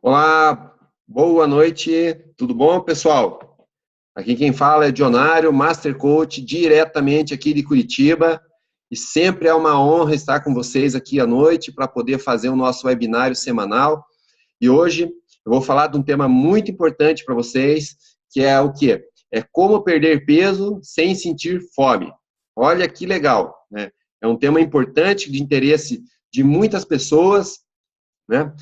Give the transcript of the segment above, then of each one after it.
Olá, boa noite, tudo bom, pessoal? Aqui quem fala é Dionário, Master Coach, diretamente aqui de Curitiba, e sempre é uma honra estar com vocês aqui à noite para poder fazer o nosso webinário semanal. E hoje eu vou falar de um tema muito importante para vocês, que é o quê? É como perder peso sem sentir fome. Olha que legal, né? É um tema importante, de interesse de muitas pessoas, né?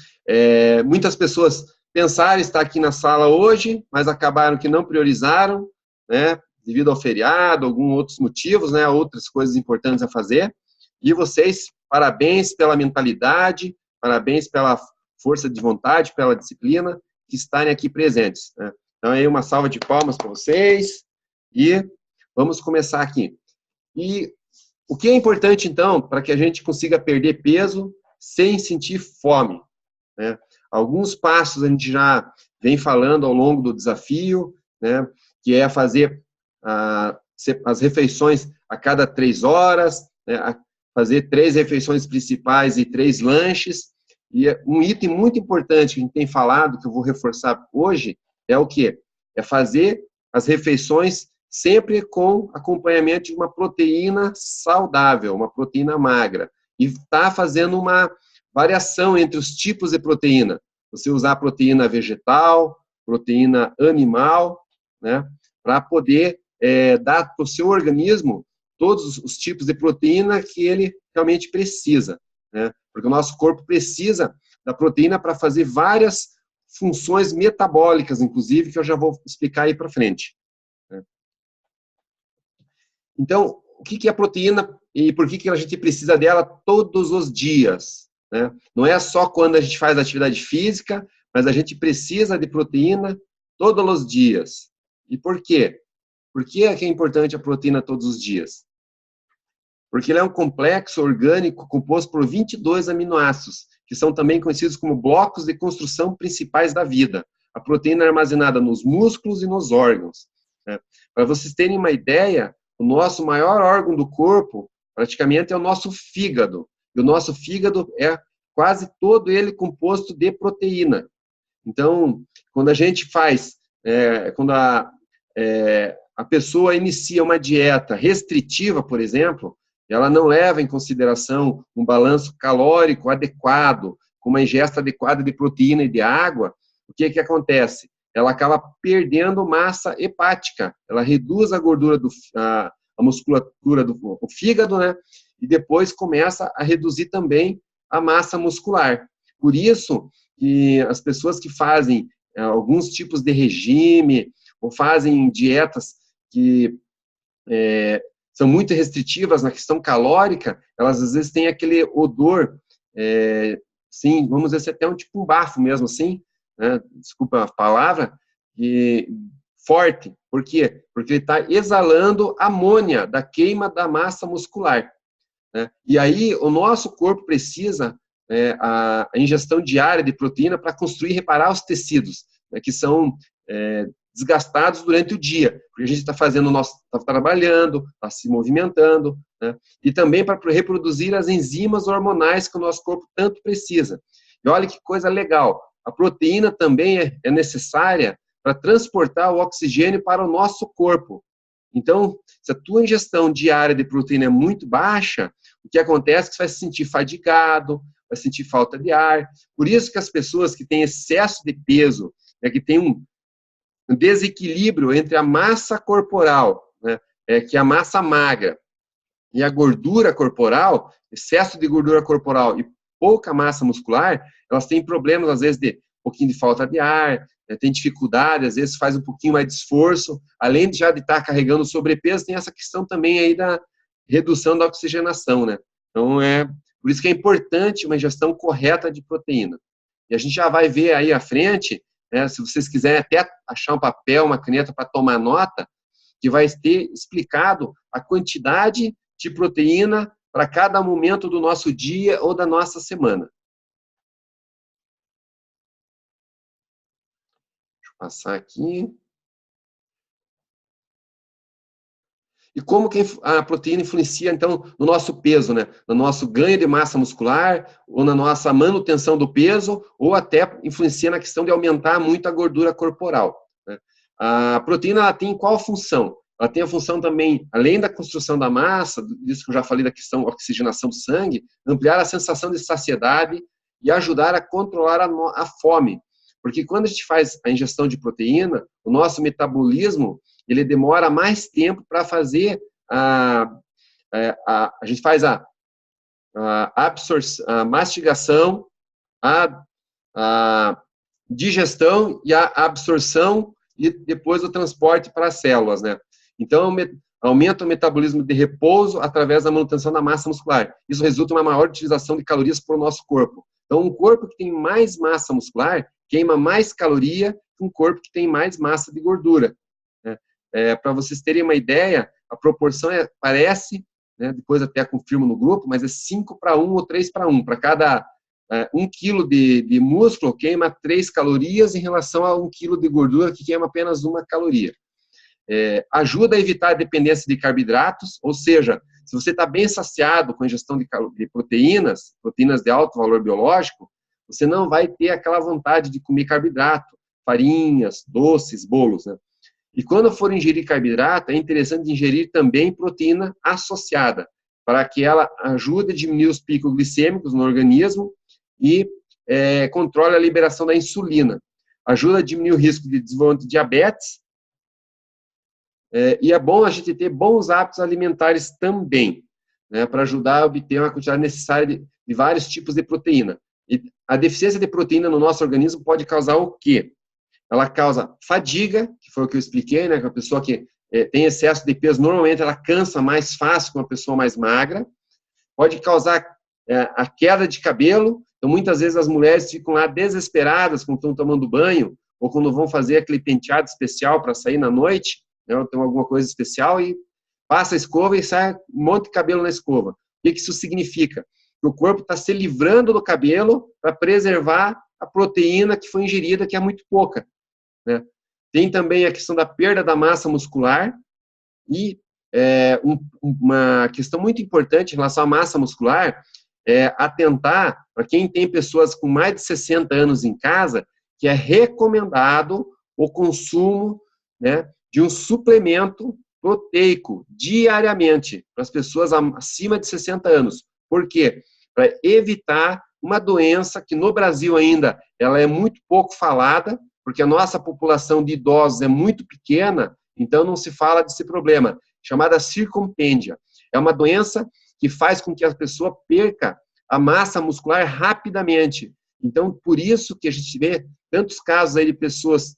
Muitas pessoas pensaram estar aqui na sala hoje, mas acabaram que não priorizaram, né? Devido ao feriado, alguns outros motivos, né? Outras coisas importantes a fazer. E vocês, parabéns pela mentalidade, parabéns pela força de vontade, pela disciplina que estarem aqui presentes, né? Então, aí uma salva de palmas para vocês e vamos começar aqui. E o que é importante, então, para que a gente consiga perder peso sem sentir fome, né? Alguns passos a gente já vem falando ao longo do desafio, né? Que é fazer as refeições a cada 3 horas, né? Fazer 3 refeições principais e 3 lanches. E um item muito importante que a gente tem falado, que eu vou reforçar hoje, é o quê? É fazer as refeições sempre com acompanhamento de uma proteína saudável, uma proteína magra. E está fazendo uma variação entre os tipos de proteína. Você usar proteína vegetal, proteína animal, né? Para poder dar para o seu organismo todos os tipos de proteína que ele realmente precisa, né? Porque o nosso corpo precisa da proteína para fazer várias funções metabólicas, inclusive, que eu já vou explicar aí para frente, né? Então, o que é a proteína e por que a gente precisa dela todos os dias, né? Não é só quando a gente faz atividade física, mas a gente precisa de proteína todos os dias. E por quê? Por que é importante a proteína todos os dias? Porque ele é um complexo orgânico composto por 22 aminoácidos, que são também conhecidos como blocos de construção principais da vida. A proteína é armazenada nos músculos e nos órgãos, né? Para vocês terem uma ideia, o nosso maior órgão do corpo, praticamente, é o nosso fígado. E o nosso fígado é quase todo ele composto de proteína. Então, quando a gente faz, quando a pessoa inicia uma dieta restritiva, por exemplo, ela não leva em consideração um balanço calórico adequado, com uma ingesta adequada de proteína e de água, o que acontece? Ela acaba perdendo massa hepática, ela reduz a gordura, a musculatura do fígado, né? E depois começa a reduzir também a massa muscular. Por isso que as pessoas que fazem alguns tipos de regime ou fazem dietas que são muito restritivas na questão calórica, elas às vezes têm aquele odor, sim, vamos dizer até um tipo um bafo mesmo assim, né? Desculpa a palavra, e forte. Por quê? Porque ele está exalando amônia da queima da massa muscular, né? E aí o nosso corpo precisa a ingestão diária de proteína para construir e reparar os tecidos, né, que são desgastados durante o dia, porque a gente está fazendo o nosso, está trabalhando, está se movimentando, né? E também para reproduzir as enzimas hormonais que o nosso corpo tanto precisa. E olha que coisa legal, a proteína também é necessária para transportar o oxigênio para o nosso corpo. Então, se a tua ingestão diária de proteína é muito baixa, o que acontece é que você vai se sentir fadigado, vai sentir falta de ar. Por isso que as pessoas que têm excesso de peso, que têm um desequilíbrio entre a massa corporal, né, que é a massa magra, e a gordura corporal, excesso de gordura corporal e pouca massa muscular, elas têm problemas, às vezes, de um pouquinho de falta de ar, tem dificuldade, às vezes faz um pouquinho mais de esforço, além de já de estar carregando sobrepeso, tem essa questão também aí da redução da oxigenação, né? Então, por isso que é importante uma ingestão correta de proteína. E a gente já vai ver aí à frente, né, se vocês quiserem até achar um papel, uma caneta para tomar nota, que vai ter explicado a quantidade de proteína para cada momento do nosso dia ou da nossa semana. Deixa eu passar aqui. E como que a proteína influencia, então, no nosso peso, né? No nosso ganho de massa muscular, ou na nossa manutenção do peso, ou até influencia na questão de aumentar muito a gordura corporal, né? A proteína, ela tem qual função? Ela tem a função também, além da construção da massa, disso que eu já falei da questão da oxigenação do sangue, ampliar a sensação de saciedade e ajudar a controlar a fome. Porque quando a gente faz a ingestão de proteína, o nosso metabolismo, ele demora mais tempo para fazer a gente faz a mastigação, a digestão e a absorção e depois o transporte para as células, né? Então, aumenta o metabolismo de repouso através da manutenção da massa muscular. Isso resulta em uma maior utilização de calorias para o nosso corpo. Então, um corpo que tem mais massa muscular queima mais caloria que um corpo que tem mais massa de gordura, né? Para vocês terem uma ideia, a proporção parece, né, depois até confirmo no grupo, mas é 5:1 ou 3:1. Para cada 1 quilo de músculo, queima 3 calorias em relação a 1 quilo de gordura, que queima apenas 1 caloria. Ajuda a evitar a dependência de carboidratos, ou seja, se você está bem saciado com a ingestão de proteínas de alto valor biológico, você não vai ter aquela vontade de comer carboidrato, farinhas, doces, bolos, né? E quando for ingerir carboidrato, é interessante ingerir também proteína associada, para que ela ajude a diminuir os picos glicêmicos no organismo e controle a liberação da insulina. Ajuda a diminuir o risco de desenvolvimento de diabetes. E é bom a gente ter bons hábitos alimentares também, né, para ajudar a obter uma quantidade necessária de vários tipos de proteína. E a deficiência de proteína no nosso organismo pode causar o quê? Ela causa fadiga, que foi o que eu expliquei, né, que a pessoa que tem excesso de peso, normalmente ela cansa mais fácil que uma pessoa mais magra. Pode causar a queda de cabelo. Então, muitas vezes as mulheres ficam lá desesperadas quando estão tomando banho ou quando vão fazer aquele penteado especial para sair na noite, né, ou tem alguma coisa especial e passa a escova e sai um monte de cabelo na escova. O que isso significa? Que o corpo está se livrando do cabelo para preservar a proteína que foi ingerida, que é muito pouca, né? Tem também a questão da perda da massa muscular e uma questão muito importante em relação à massa muscular é atentar para quem tem pessoas com mais de 60 anos em casa, que é recomendado o consumo, né, de um suplemento proteico diariamente para as pessoas acima de 60 anos. Por quê? Para evitar uma doença que no Brasil ainda ela é muito pouco falada, porque a nossa população de idosos é muito pequena, então não se fala desse problema, chamada circumpêndia. É uma doença que faz com que a pessoa perca a massa muscular rapidamente. Então, por isso que a gente vê tantos casos aí de pessoas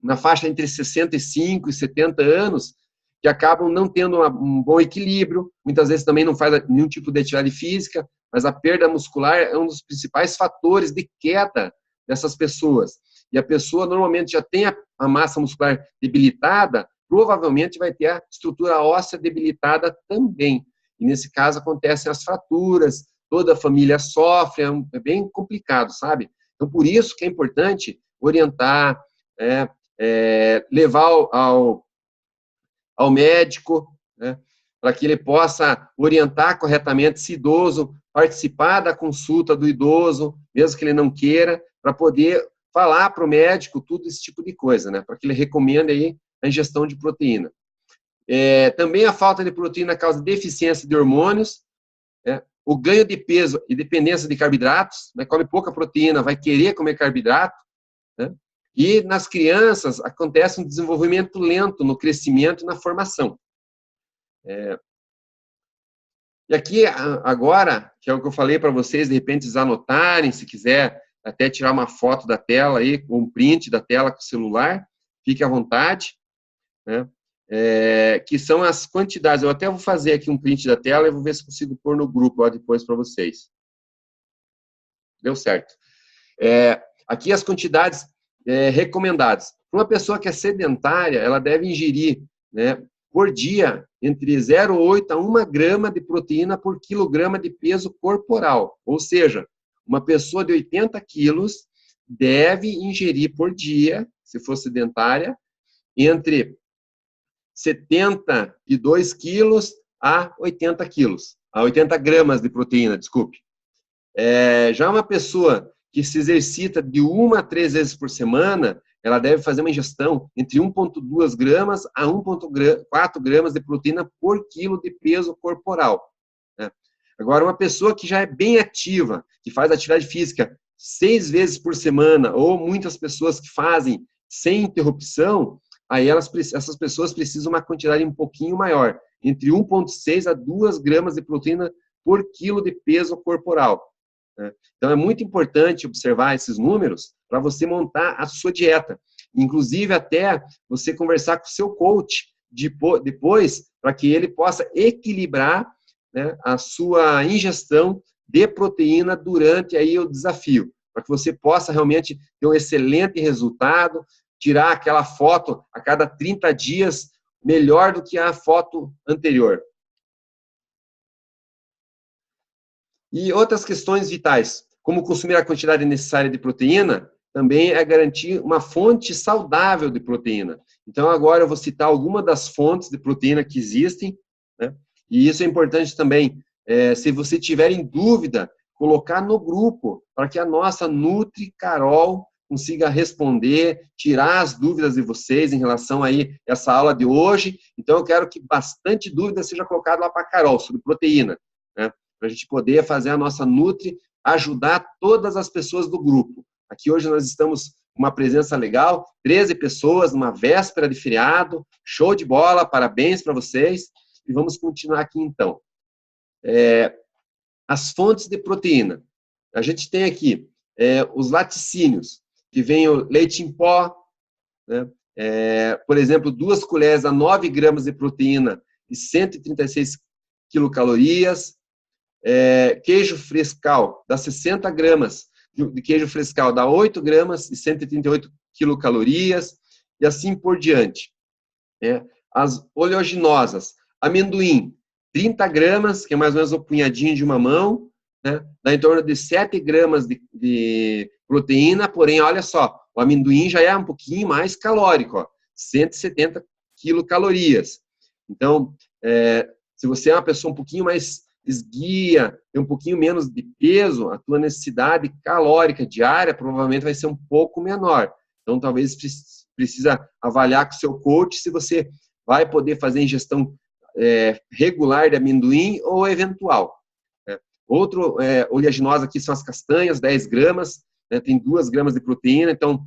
na faixa entre 65 e 70 anos que acabam não tendo um bom equilíbrio, muitas vezes também não faz nenhum tipo de atividade física, mas a perda muscular é um dos principais fatores de queda dessas pessoas. E a pessoa normalmente já tem a massa muscular debilitada, provavelmente vai ter a estrutura óssea debilitada também. E nesse caso acontecem as fraturas, toda a família sofre, é bem complicado, sabe? Então, por isso que é importante orientar, levar ao médico, né, para que ele possa orientar corretamente esse idoso, participar da consulta do idoso, mesmo que ele não queira, para poder falar para o médico tudo esse tipo de coisa, né, para que ele recomende aí a ingestão de proteína. Também a falta de proteína causa deficiência de hormônios, o ganho de peso e dependência de carboidratos, né, come pouca proteína, vai querer comer carboidrato, né, e nas crianças acontece um desenvolvimento lento no crescimento e na formação. E aqui, agora, que é o que eu falei para vocês, de repente, eles anotarem, se quiser até tirar uma foto da tela aí, ou um print da tela com o celular, fique à vontade, né? Que são as quantidades. Eu até vou fazer aqui um print da tela e vou ver se consigo pôr no grupo lá depois para vocês. Deu certo. Aqui as quantidades recomendadas. Para uma pessoa que é sedentária, ela deve ingerir, né, por dia entre 0,8 a 1 grama de proteína por quilograma de peso corporal. Ou seja, uma pessoa de 80 quilos deve ingerir por dia, se for sedentária, entre 72 quilos a 80 quilos, a 80 gramas de proteína, desculpe. Já uma pessoa que se exercita de 1 a 3 vezes por semana, ela deve fazer uma ingestão entre 1,2 gramas a 1,4 gramas de proteína por quilo de peso corporal. Né? Agora, uma pessoa que já é bem ativa, que faz atividade física 6 vezes por semana, ou muitas pessoas que fazem sem interrupção, aí essas pessoas precisam uma quantidade um pouquinho maior, entre 1,6 a 2 gramas de proteína por quilo de peso corporal. Né? Então, é muito importante observar esses números para você montar a sua dieta. Inclusive, até você conversar com o seu coach depois, para que ele possa equilibrar, né, a sua ingestão de proteína durante aí o desafio, para que você possa realmente ter um excelente resultado, tirar aquela foto a cada 30 dias melhor do que a foto anterior. E outras questões vitais, como consumir a quantidade necessária de proteína, também é garantir uma fonte saudável de proteína. Então, agora eu vou citar algumas das fontes de proteína que existem, né? E isso é importante também, se você tiver em dúvida, colocar no grupo, para que a nossa Nutri Carol consiga responder, tirar as dúvidas de vocês em relação aí a essa aula de hoje. Então, eu quero que bastante dúvida seja colocada lá para a Carol, sobre proteína, né? Para a gente poder fazer a nossa Nutri, ajudar todas as pessoas do grupo. Aqui hoje nós estamos com uma presença legal, 13 pessoas, numa véspera de feriado, show de bola, parabéns para vocês. E vamos continuar aqui então. As fontes de proteína. A gente tem aqui os laticínios, que vem o leite em pó, né? Por exemplo, 2 colheres a 9 gramas de proteína e 136 quilocalorias. Queijo frescal, dá 60 gramas de queijo frescal, dá 8 gramas e 138 quilocalorias, e assim por diante. As oleaginosas, amendoim, 30 gramas, que é mais ou menos o punhadinho de uma mão, né? Dá em torno de 7 gramas de proteína, porém, olha só, o amendoim já é um pouquinho mais calórico, ó, 170 quilocalorias. Então, se você é uma pessoa um pouquinho mais esguia, tem um pouquinho menos de peso, a tua necessidade calórica diária provavelmente vai ser um pouco menor. Então, talvez precisa avaliar com o seu coach se você vai poder fazer ingestão regular de amendoim ou eventual. Outro oleaginosa aqui são as castanhas, 10 gramas, né, tem 2 gramas de proteína, então,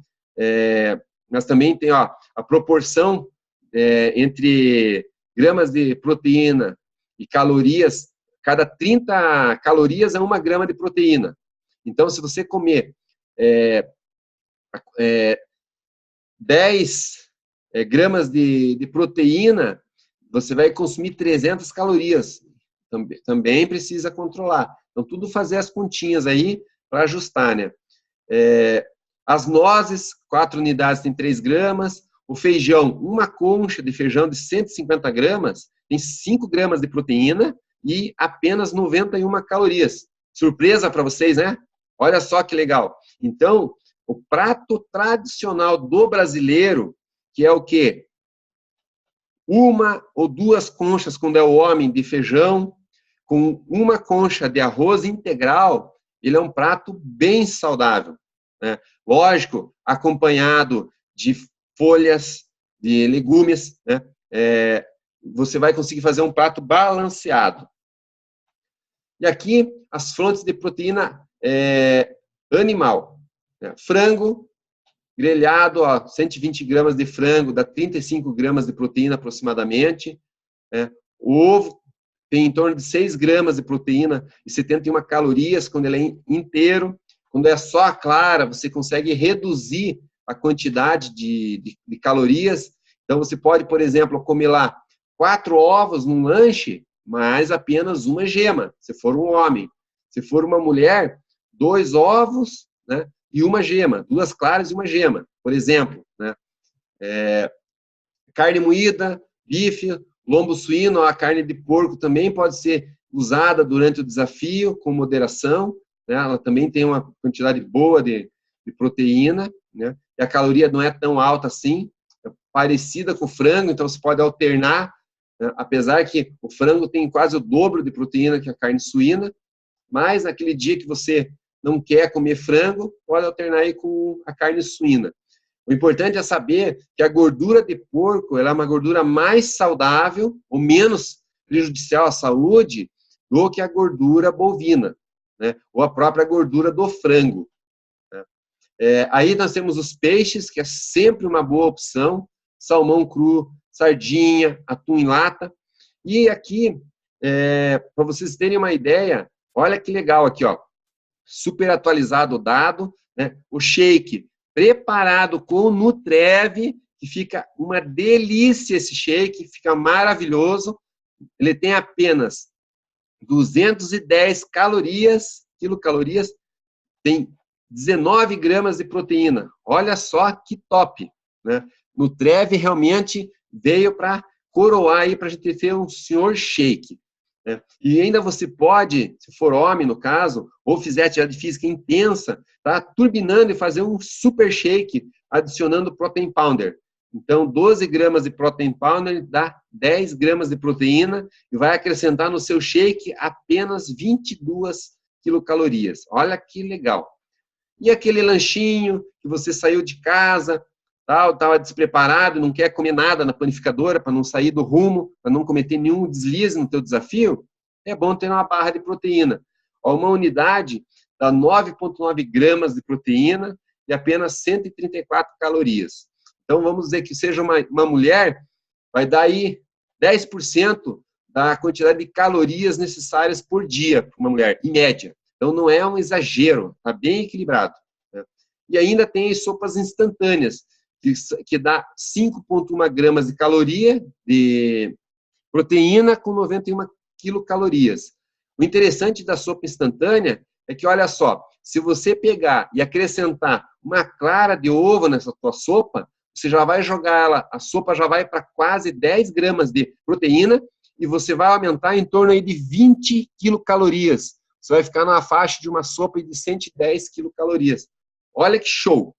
mas também tem a proporção entre gramas de proteína e calorias, cada 30 calorias é 1 grama de proteína. Então, se você comer 10 gramas de proteína, você vai consumir 300 calorias. Também precisa controlar. Então, tudo fazer as continhas aí para ajustar, né? As nozes, 4 unidades tem 3 gramas. O feijão, uma concha de feijão de 150 gramas, tem 5 gramas de proteína e apenas 91 calorias. Surpresa para vocês, né? Olha só que legal. Então, o prato tradicional do brasileiro, que é o quê? 1 ou 2 conchas, quando é o homem, de feijão, com 1 concha de arroz integral, ele é um prato bem saudável, né? Lógico, acompanhado de folhas, de legumes, né? Você vai conseguir fazer um prato balanceado. E aqui, as fontes de proteína animal, né? Frango grelhado, ó, 120 gramas de frango, dá 35 gramas de proteína aproximadamente. O ovo tem em torno de 6 gramas de proteína e 71 calorias quando ele é inteiro. Quando é só a clara, você consegue reduzir a quantidade de calorias. Então, você pode, por exemplo, comer lá 4 ovos num lanche, mas apenas 1 gema, se for um homem. Se for uma mulher, 2 ovos, né, e 1 gema, 2 claras e 1 gema, por exemplo, né? Carne moída, bife, lombo suíno, a carne de porco também pode ser usada durante o desafio com moderação, né? Ela também tem uma quantidade boa de proteína, né? E a caloria não é tão alta assim. parecida com o frango, então você pode alternar, né? Apesar que o frango tem quase o dobro de proteína que a carne suína, mas naquele dia que você não quer comer frango, pode alternar aí com a carne suína. O importante é saber que a gordura de porco ela é uma gordura mais saudável, ou menos prejudicial à saúde, do que a gordura bovina, né? Ou a própria gordura do frango. Né? Aí nós temos os peixes, que é sempre uma boa opção, salmão cru, sardinha, atum em lata. E aqui, para vocês terem uma ideia, olha que legal aqui, ó, super atualizado o dado, né? O shake preparado com Nutrev, que fica uma delícia esse shake, fica maravilhoso. Ele tem apenas 210 calorias, quilocalorias, tem 19 gramas de proteína. Olha só que top, né? Nutrev realmente veio para coroar aí para a gente ter um senhor shake. Né? E ainda você pode, se for homem no caso, ou fizer atividade física intensa, tá turbinando e fazer um super shake, adicionando protein powder. Então, 12 gramas de protein powder dá 10 gramas de proteína e vai acrescentar no seu shake apenas 22 quilocalorias. Olha que legal. E aquele lanchinho que você saiu de casa, estava despreparado, não quer comer nada na panificadora para não sair do rumo, para não cometer nenhum deslize no teu desafio, é bom ter uma barra de proteína. Uma unidade dá 9,9 gramas de proteína e apenas 134 calorias. Então, vamos dizer que seja uma mulher, vai dar aí 10% da quantidade de calorias necessárias por dia para uma mulher, em média. Então, não é um exagero, está bem equilibrado. Né? E ainda tem as sopas instantâneas, que dá 5,1 gramas de caloria, de proteína, com 91 quilocalorias. O interessante da sopa instantânea é que, olha só, se você pegar e acrescentar uma clara de ovo nessa tua sopa, você já vai jogar ela, a sopa já vai para quase 10 gramas de proteína e você vai aumentar em torno aí de 20 quilocalorias. Você vai ficar na faixa de uma sopa de 110 quilocalorias. Olha que show!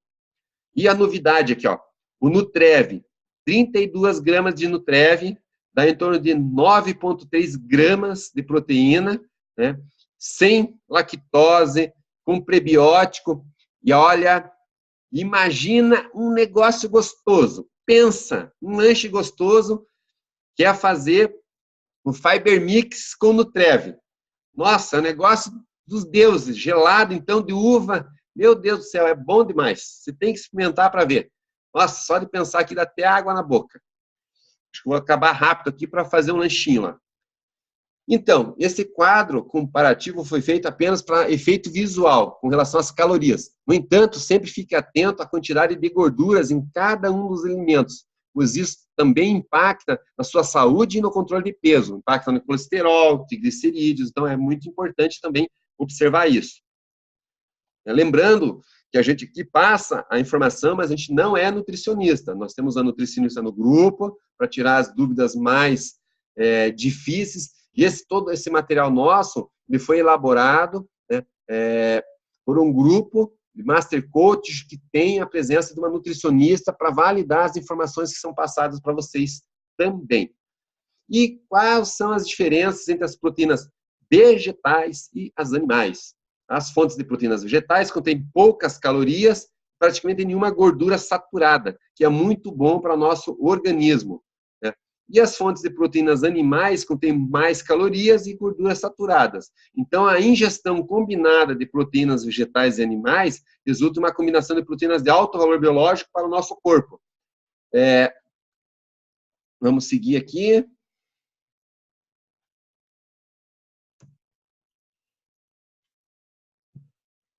E a novidade aqui, ó, o Nutrev, 32 gramas de Nutrev, dá em torno de 9,3 gramas de proteína, né? Sem lactose, com prebiótico. E olha, imagina um negócio gostoso. Pensa, um lanche gostoso que é fazer o Fiber Mix com Nutrev. Nossa, é um negócio dos deuses, gelado, então, de uva. Meu Deus do céu, é bom demais. Você tem que experimentar para ver. Nossa, só de pensar aqui dá até água na boca. Acho que vou acabar rápido aqui para fazer um lanchinho lá. Então, esse quadro comparativo foi feito apenas para efeito visual, com relação às calorias. No entanto, sempre fique atento à quantidade de gorduras em cada um dos alimentos, pois isso também impacta na sua saúde e no controle de peso, impacta no colesterol, triglicerídeos, então é muito importante também observar isso. Lembrando que a gente aqui passa a informação, mas a gente não é nutricionista. Nós temos a nutricionista no grupo para tirar as dúvidas mais difíceis. E todo esse material nosso ele foi elaborado, né, por um grupo de Master Coaches que tem a presença de uma nutricionista para validar as informações que são passadas para vocês também. E quais são as diferenças entre as proteínas vegetais e as animais? As fontes de proteínas vegetais contêm poucas calorias, praticamente nenhuma gordura saturada, que é muito bom para o nosso organismo. Né? E as fontes de proteínas animais contêm mais calorias e gorduras saturadas. Então, a ingestão combinada de proteínas vegetais e animais resulta em uma combinação de proteínas de alto valor biológico para o nosso corpo. Vamos seguir aqui.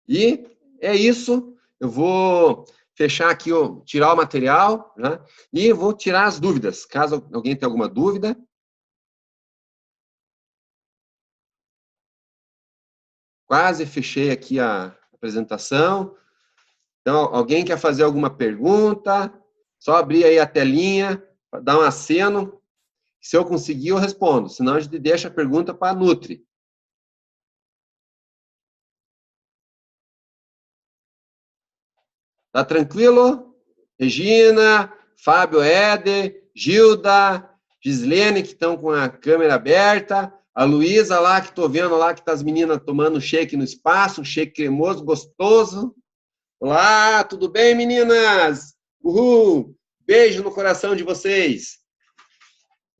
E é isso. Eu vou fechar aqui, tirar o material, né? E vou tirar as dúvidas, caso alguém tenha alguma dúvida. Quase fechei aqui a apresentação. Então, alguém quer fazer alguma pergunta? Só abrir aí a telinha, dar um aceno. Se eu conseguir, eu respondo. Senão, a gente deixa a pergunta para a Nutri. Tá tranquilo? Regina, Fábio Éder, Gilda, Gislene, que estão com a câmera aberta, a Luísa lá, que estou vendo lá, que tá as meninas tomando shake no espaço, um shake cremoso, gostoso. Olá, tudo bem, meninas? Uhul! Beijo no coração de vocês.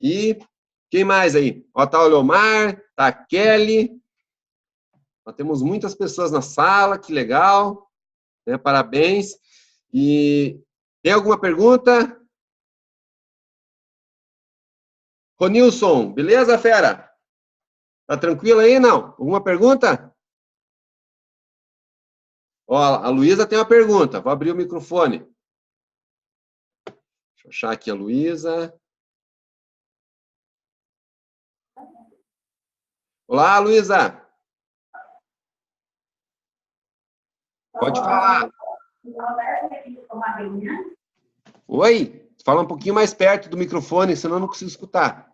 E quem mais aí? Ó, tá o Leomar, tá a Kelly. Nós temos muitas pessoas na sala, que legal. Né? Parabéns. E tem alguma pergunta? Ronilson, beleza, fera? Tá tranquilo aí, não? Alguma pergunta? Ó, a Luísa tem uma pergunta. Vou abrir o microfone. Deixa eu achar aqui a Luísa. Olá, Luísa. Pode falar. Oi? Fala um pouquinho mais perto do microfone, senão eu não consigo escutar.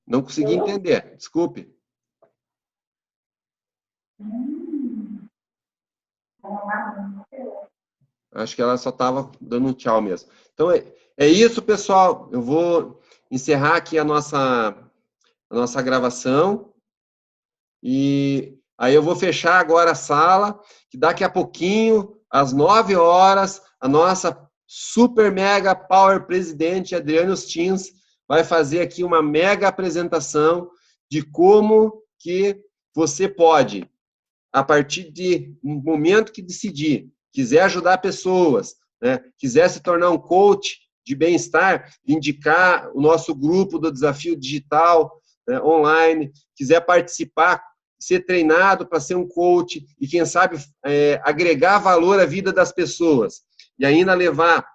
Não consegui entender, desculpe. Acho que ela só estava dando um tchau mesmo. Então, é isso, pessoal. Eu vou encerrar aqui a nossa gravação. E aí eu vou fechar agora a sala, que daqui a pouquinho, às 9 horas, a nossa super mega power presidente, Adriano Stins, vai fazer aqui uma mega apresentação de como que você pode, a partir de um momento que decidir, quiser ajudar pessoas, né, quiser se tornar um coach de bem-estar, indicar o nosso grupo do Desafio Digital, né, online, quiser participar, ser treinado para ser um coach e, quem sabe, agregar valor à vida das pessoas e ainda levar,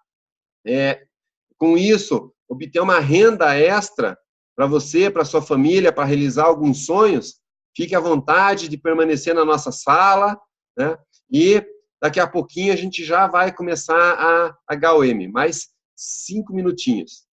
com isso, obter uma renda extra para você, para sua família, para realizar alguns sonhos, fique à vontade de permanecer na nossa sala, né? E daqui a pouquinho a gente já vai começar a HOM, mais 5 minutinhos.